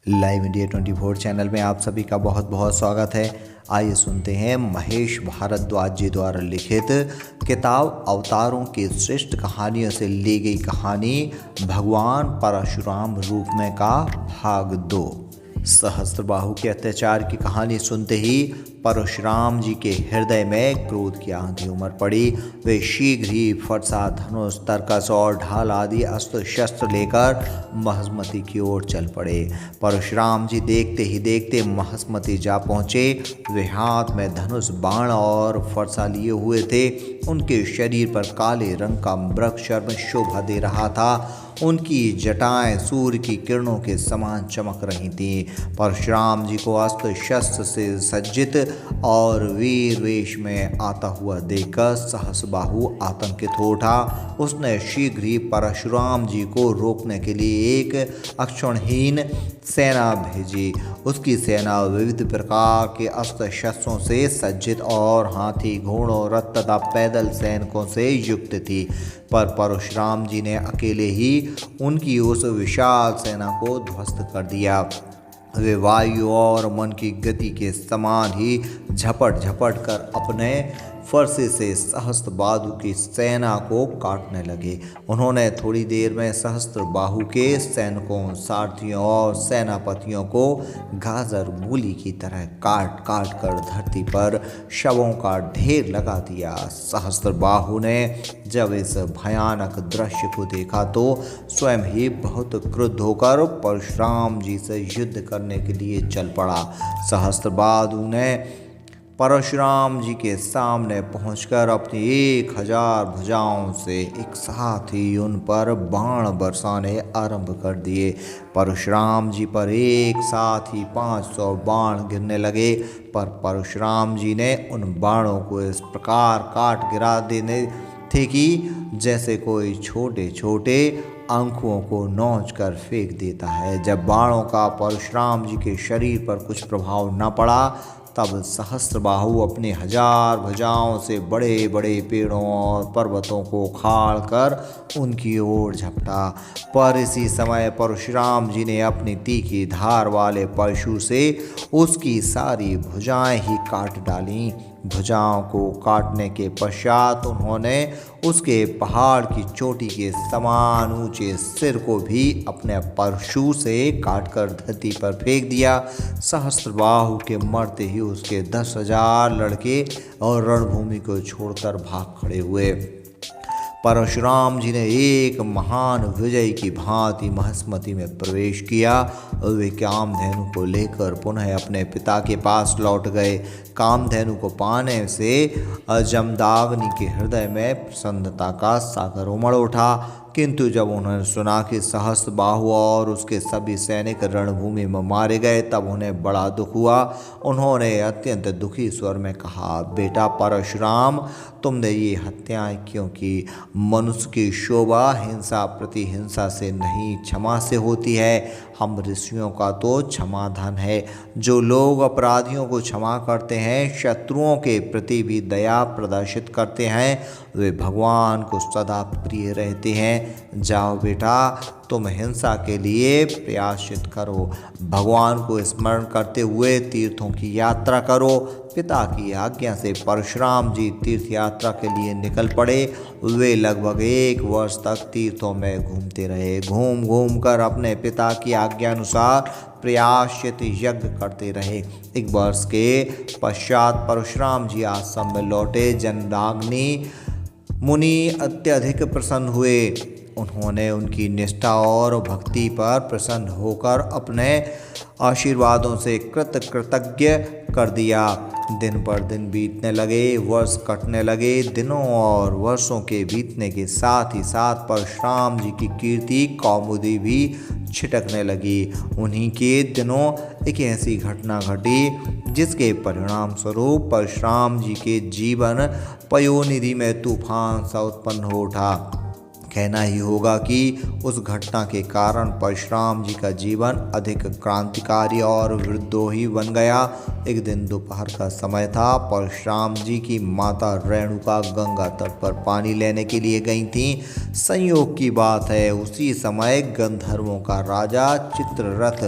Live India 24 channel में आप सभी का बहुत बहुत स्वागत है। आइए सुनते हैं महेश भारद्वाज जी द्वारा लिखित किताब अवतारों की श्रेष्ठ कहानियों से ली गई कहानी भगवान परशुराम रूप में का भाग 2। सहस्त्रबाहु के अत्याचार की कहानी सुनते ही परशुराम जी के हृदय में क्रोध की आंधी उमड़ पड़ी। वे शीघ्र ही फरसा, धनुष, तरकस और ढाल आदि अस्त्र शस्त्र लेकर महेश्मती की ओर चल पड़े। परशुराम जी देखते ही देखते महेश्मती जा पहुँचे। वे हाथ में धनुष, बाण और फरसा लिए हुए थे। उनके शरीर पर काले रंग का मृग चर्म शोभा दे रहा था। उनकी जटाएं सूर्य की किरणों के समान चमक रही थीं। परशुराम जी को अस्त्र शस्त्र से सज्जित और वीर वेश में आता हुआ देखकर सहस्त्रबाहु आतंकित हो उठा। उसने शीघ्र ही परशुराम जी को रोकने के लिए एक अक्षणहीन सेना भेजी। उसकी सेना विविध प्रकार के अस्त्र शस्त्रों से सज्जित और हाथी, घोड़ों, रथ तथा पैदल सैनिकों से युक्त थी। पर परशुराम जी ने अकेले ही उनकी उस विशाल सेना को ध्वस्त कर दिया। वे वायु और मन की गति के समान ही झपट झपट कर अपने फरसे से सहस्त्रबाहु की सेना को काटने लगे। उन्होंने थोड़ी देर में सहस्त्रबाहु के सैनिकों, सारथियों और सेनापतियों को गाजर मूली की तरह काट काट कर धरती पर शवों का ढेर लगा दिया। सहस्त्रबाहु ने जब इस भयानक दृश्य को देखा तो स्वयं ही बहुत क्रुद्ध होकर परशुराम जी से युद्ध करने के लिए चल पड़ा। सहस्त्रबाहु ने परशुराम जी के सामने पहुंचकर अपनी 1000 भुजाओं से एक साथ ही उन पर बाण बरसाने आरंभ कर दिए। परशुराम जी पर एक साथ ही 500 बाण गिरने लगे। पर परशुराम जी ने उन बाणों को इस प्रकार काट गिरा देने थे कि जैसे कोई छोटे छोटे अंकुओं को नोच कर फेंक देता है। जब बाणों का परशुराम जी के शरीर पर कुछ प्रभाव न पड़ा तब सहस्त्रबाहु अपने 1000 भुजाओं से बड़े बड़े पेड़ों और पर्वतों को उखाड़ कर उनकी ओर झपटा। पर इसी समय परशुराम जी ने अपनी तीखी धार वाले परशु से उसकी सारी भुजाएं ही काट डालीं। भुजाओं को काटने के पश्चात उन्होंने उसके पहाड़ की चोटी के समान ऊंचे सिर को भी अपने परशु से काटकर धरती पर फेंक दिया। सहस्त्रबाहु के मरते ही उसके 10,000 लड़के और रणभूमि को छोड़कर भाग खड़े हुए। परशुराम जी ने एक महान विजय की भांति महेश्मती में प्रवेश किया। वे कामधेनु को लेकर पुनः अपने पिता के पास लौट गए। कामधेनु को पाने से जमदाग्नि के हृदय में प्रसन्नता का सागर उमड़ उठा। किंतु जब उन्होंने सुना कि सहस्त्रबाहु और उसके सभी सैनिक रणभूमि में मारे गए तब उन्हें बड़ा दुख हुआ। उन्होंने अत्यंत दुखी स्वर में कहा, बेटा परशुराम, तुमने ये हत्याएं क्यों की? मनुष्य की शोभा हिंसा प्रति हिंसा से नहीं, क्षमा से होती है। हम ऋषियों का तो क्षमाधन है। जो लोग अपराधियों को क्षमा करते हैं, शत्रुओं के प्रति भी दया प्रदर्शित करते हैं, वे भगवान को सदा प्रिय रहते हैं। जाओ बेटा, तुम हिंसा के लिए प्रायश्चित करो। भगवान को स्मरण करते हुए तीर्थों की यात्रा करो। पिता की आज्ञा से परशुराम जी तीर्थ यात्रा के लिए निकल पड़े। वे लगभग 1 वर्ष तक तीर्थों में घूमते रहे। घूम घूम कर अपने पिता की आज्ञा अनुसार प्रायश्चित यज्ञ करते रहे। 1 वर्ष के पश्चात परशुराम जी आश्रम में लौटे। जमदाग्नि मुनि अत्यधिक प्रसन्न हुए। उन्होंने उनकी निष्ठा और भक्ति पर प्रसन्न होकर अपने आशीर्वादों से कृतज्ञ कर दिया। दिन पर दिन बीतने लगे, वर्ष कटने लगे। दिनों और वर्षों के बीतने के साथ ही साथ परशुराम जी की कीर्ति कौमुदी भी छिटकने लगी। उन्हीं के दिनों एक ऐसी घटना घटी जिसके परिणाम स्वरूप परशुराम जी के जीवन पयोनिधि में तूफान सा उत्पन्न हो उठा। कहना ही होगा कि उस घटना के कारण परशुराम जी का जीवन अधिक क्रांतिकारी और वृद्धोही बन गया। एक दिन दोपहर का समय था। परशुराम जी की माता रेणुका गंगा तट पर पानी लेने के लिए गई थीं। संयोग की बात है, उसी समय गंधर्वों का राजा चित्ररथ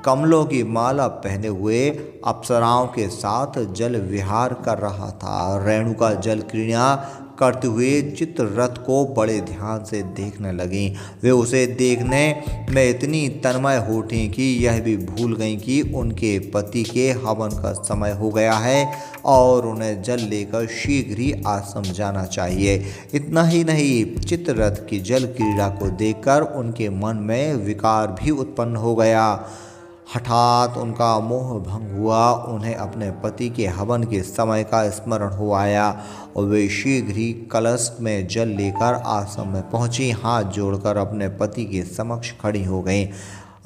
कमलों की माला पहने हुए अप्सराओं के साथ जल विहार कर रहा था। रेणुका जल क्रीड़ा करते हुए चित्ररथ को बड़े ध्यान से देखने लगी। वे उसे देखने में इतनी तन्मय हो उठी कि यह भी भूल गईं कि उनके पति के हवन का समय हो गया है और उन्हें जल लेकर शीघ्र ही आश्रम जाना चाहिए। इतना ही नहीं, चित्ररथ की जल क्रीड़ा को देखकर उनके मन में विकार भी उत्पन्न हो गया। हठात उनका मोह भंग हुआ। उन्हें अपने पति के हवन के समय का स्मरण हो आया और वे शीघ्र ही कलश में जल लेकर आश्रम में पहुंची। हाथ जोड़कर अपने पति के समक्ष खड़ी हो गईं।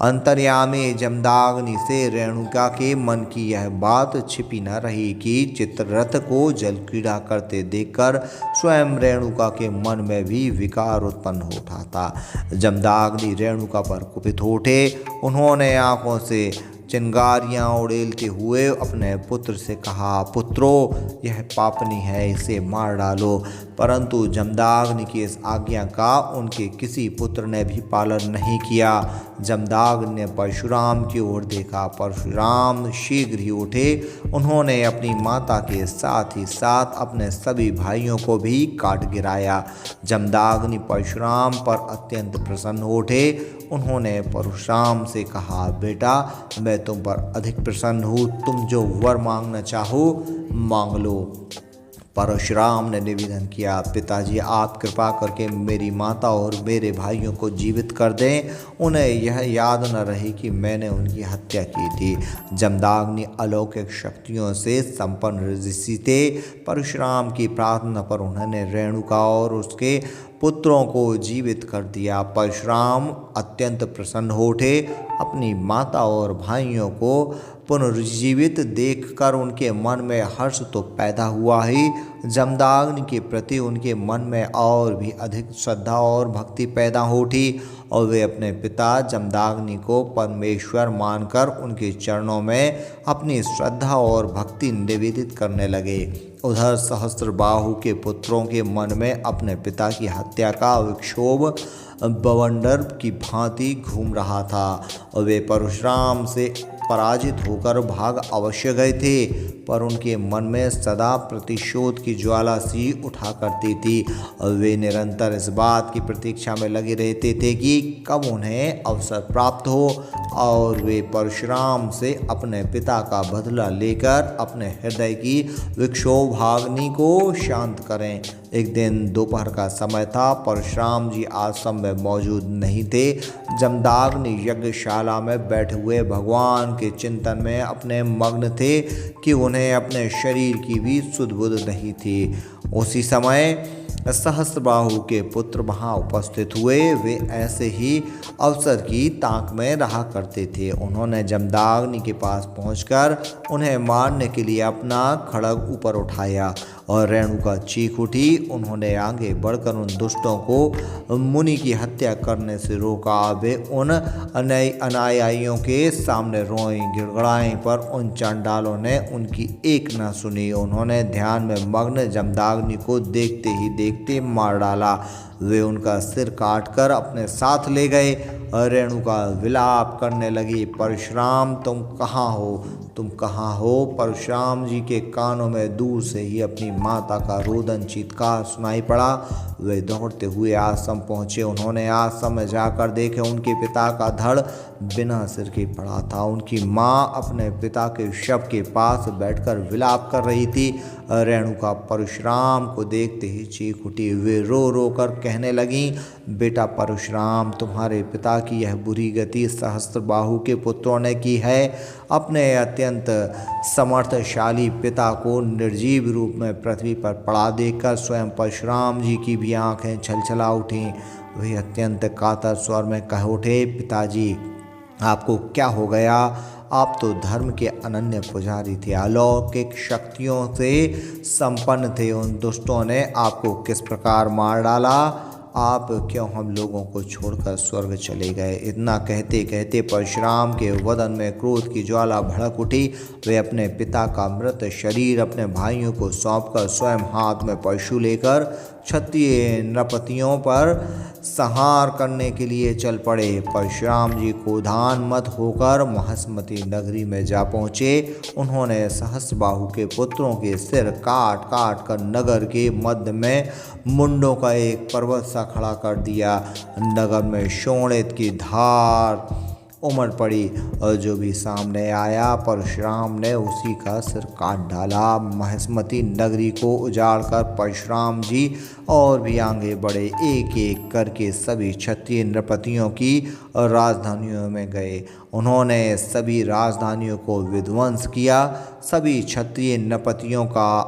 अंतर्यामी जमदाग्नि से रेणुका के मन की यह बात छिपी न रही कि चित्ररथ को जल क्रीड़ा करते देखकर स्वयं रेणुका के मन में भी विकार उत्पन्न हो उठा था। जमदाग्नि रेणुका पर कुपित हो उठे। उन्होंने आंखों से चिंगारियां उड़ेलते हुए अपने पुत्र से कहा, पुत्रो, यह पापनी है, इसे मार डालो। परंतु जमदाग्नि की इस आज्ञा का उनके किसी पुत्र ने भी पालन नहीं किया। जमदाग्नि ने परशुराम की ओर देखा। परशुराम शीघ्र ही उठे। उन्होंने अपनी माता के साथ ही साथ अपने सभी भाइयों को भी काट गिराया। जमदाग्नि परशुराम पर अत्यंत प्रसन्न हो उठे। उन्होंने परशुराम से कहा, बेटा, मैं तुम पर अधिक प्रसन्न हूँ। तुम जो वर मांगना चाहो मांग लो। परशुराम ने निवेदन किया, पिताजी, आप कृपा करके मेरी माता और मेरे भाइयों को जीवित कर दें। उन्हें यह याद न रहे कि मैंने उनकी हत्या की थी। जमदाग्नि अलौकिक शक्तियों से संपन्न ऋषि थे। परशुराम की प्रार्थना पर उन्होंने रेणुका और उसके पुत्रों को जीवित कर दिया। परशुराम अत्यंत प्रसन्न हो उठे। अपनी माता और भाइयों को पुनर्जीवित देखकर उनके मन में हर्ष तो पैदा हुआ ही, जमदाग्नि के प्रति उनके मन में और भी अधिक श्रद्धा और भक्ति पैदा हो उठी और वे अपने पिता जमदाग्नि को परमेश्वर मानकर उनके चरणों में अपनी श्रद्धा और भक्ति निवेदित करने लगे। उधर सहस्त्रबाहु के पुत्रों के मन में अपने पिता की हत्या का विक्षोभ बवंडर की भांति घूम रहा था और वे परशुराम से पराजित होकर भाग अवश्य गए थे, पर उनके मन में सदा प्रतिशोध की ज्वाला सी उठा करती थी और वे निरंतर इस बात की प्रतीक्षा में लगे रहते थे कि कब उन्हें अवसर प्राप्त हो और वे परशुराम से अपने पिता का बदला लेकर अपने हृदय की विक्षोभाग्नि को शांत करें। एक दिन दोपहर का समय था। परशुराम जी आश्रम में मौजूद नहीं थे। जमदाग्नि यज्ञशाला में बैठे हुए भगवान के चिंतन में अपने मग्न थे कि उन्हें अपने शरीर की भी सुध बुध नहीं थी। उसी समय सहस्त्रबाहु के पुत्र वहाँ उपस्थित हुए। वे ऐसे ही अवसर की ताक में रहा करते थे। उन्होंने जमदाग्नि के पास पहुंचकर उन्हें मारने के लिए अपना खड्ग ऊपर उठाया और रेणुका चीख उठी। उन्होंने आगे बढ़कर उन दुष्टों को मुनि की हत्या करने से रोका। वे उन अनुयायियों के सामने रोईं गिड़गड़ाईं, पर उन चंडालों ने उनकी एक न सुनी। उन्होंने ध्यान में मग्न जमदाग्नि को देखते ही देखते मार डाला। वे उनका सिर काटकर अपने साथ ले गए। रेणुका विलाप करने लगी, परशुराम, तुम कहाँ हो, तुम कहाँ हो? परशुराम जी के कानों में दूर से ही अपनी माता का रोदन चीत्कार सुनाई पड़ा। वे दौड़ते हुए आश्रम पहुँचे। उन्होंने आश्रम में जाकर देखे उनके पिता का धड़ बिना सिर के पड़ा था। उनकी माँ अपने पिता के शव के पास बैठकर विलाप कर रही थी। रेणुका परशुराम को देखते ही चीख उठी। वे रो रो कर कहने लगीं, बेटा परशुराम, तुम्हारे पिता की यह बुरी गति सहस्त्रबाहु के पुत्रों ने की है। अपने अत्यंत समर्थशाली पिता को निर्जीव रूप में पृथ्वी पर पड़ा देखकर स्वयं परशुराम जी की भी आंखें छलछला उठीं। वे अत्यंत कातर स्वर में कह उठे, पिताजी, आपको क्या हो गया? आप तो धर्म के अनन्य पुजारी थे, अलौकिक शक्तियों से संपन्न थे। उन दुष्टों ने आपको किस प्रकार मार डाला? आप क्यों हम लोगों को छोड़कर स्वर्ग चले गए? इतना कहते कहते परशुराम के वदन में क्रोध की ज्वाला भड़क उठी। वे अपने पिता का मृत शरीर अपने भाइयों को सौंपकर स्वयं हाथ में परशु लेकर क्षत्रिय नृपतियों पर संहार करने के लिए चल पड़े। परशुराम जी क्रोधान मत होकर महिष्मती नगरी में जा पहुँचे। उन्होंने सहस्रबाहु के पुत्रों के सिर काट काट कर नगर के मध्य में मुंडों का एक पर्वत सा खड़ा कर दिया। नगर में शोणित की धार उमड़ पड़ी और जो भी सामने आया परशुराम ने उसी का सिर काट डाला। महिष्मती नगरी को उजाड़ कर परशुराम जी और भी आगे बढ़े। एक एक करके सभी क्षत्रिय नृपतियों की राजधानियों में गए। उन्होंने सभी राजधानियों को विध्वंस किया। सभी क्षत्रिय नृपतियों का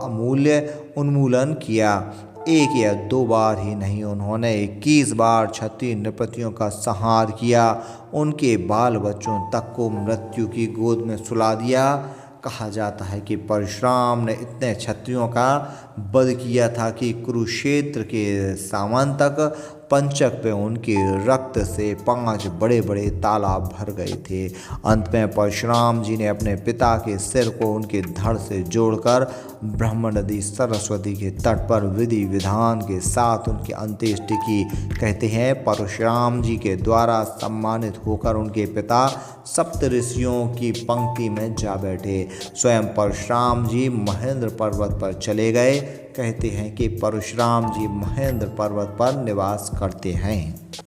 उन्मूलन किया। एक या दो बार ही नहीं, उन्होंने 21 बार क्षत्रिय नृपतियों का संहार किया। उनके बाल बच्चों तक को मृत्यु की गोद में सुला दिया। कहा जाता है कि परशुराम ने इतने क्षत्रियों का वध किया था कि कुरुक्षेत्र के सामंतक पंचक पे उनके रक्त से 5 बड़े बड़े तालाब भर गए थे। अंत में परशुराम जी ने अपने पिता के सिर को उनके धड़ से जोड़कर ब्रह्म नदी सरस्वती के तट पर विधि विधान के साथ उनकी अंत्येष्टि की। कहते हैं परशुराम जी के द्वारा सम्मानित होकर उनके पिता सप्त ऋषियों की पंक्ति में जा बैठे। स्वयं परशुराम जी महेंद्र पर्वत पर चले गए। कहते हैं कि परशुराम जी महेंद्र पर्वत पर निवास करते हैं।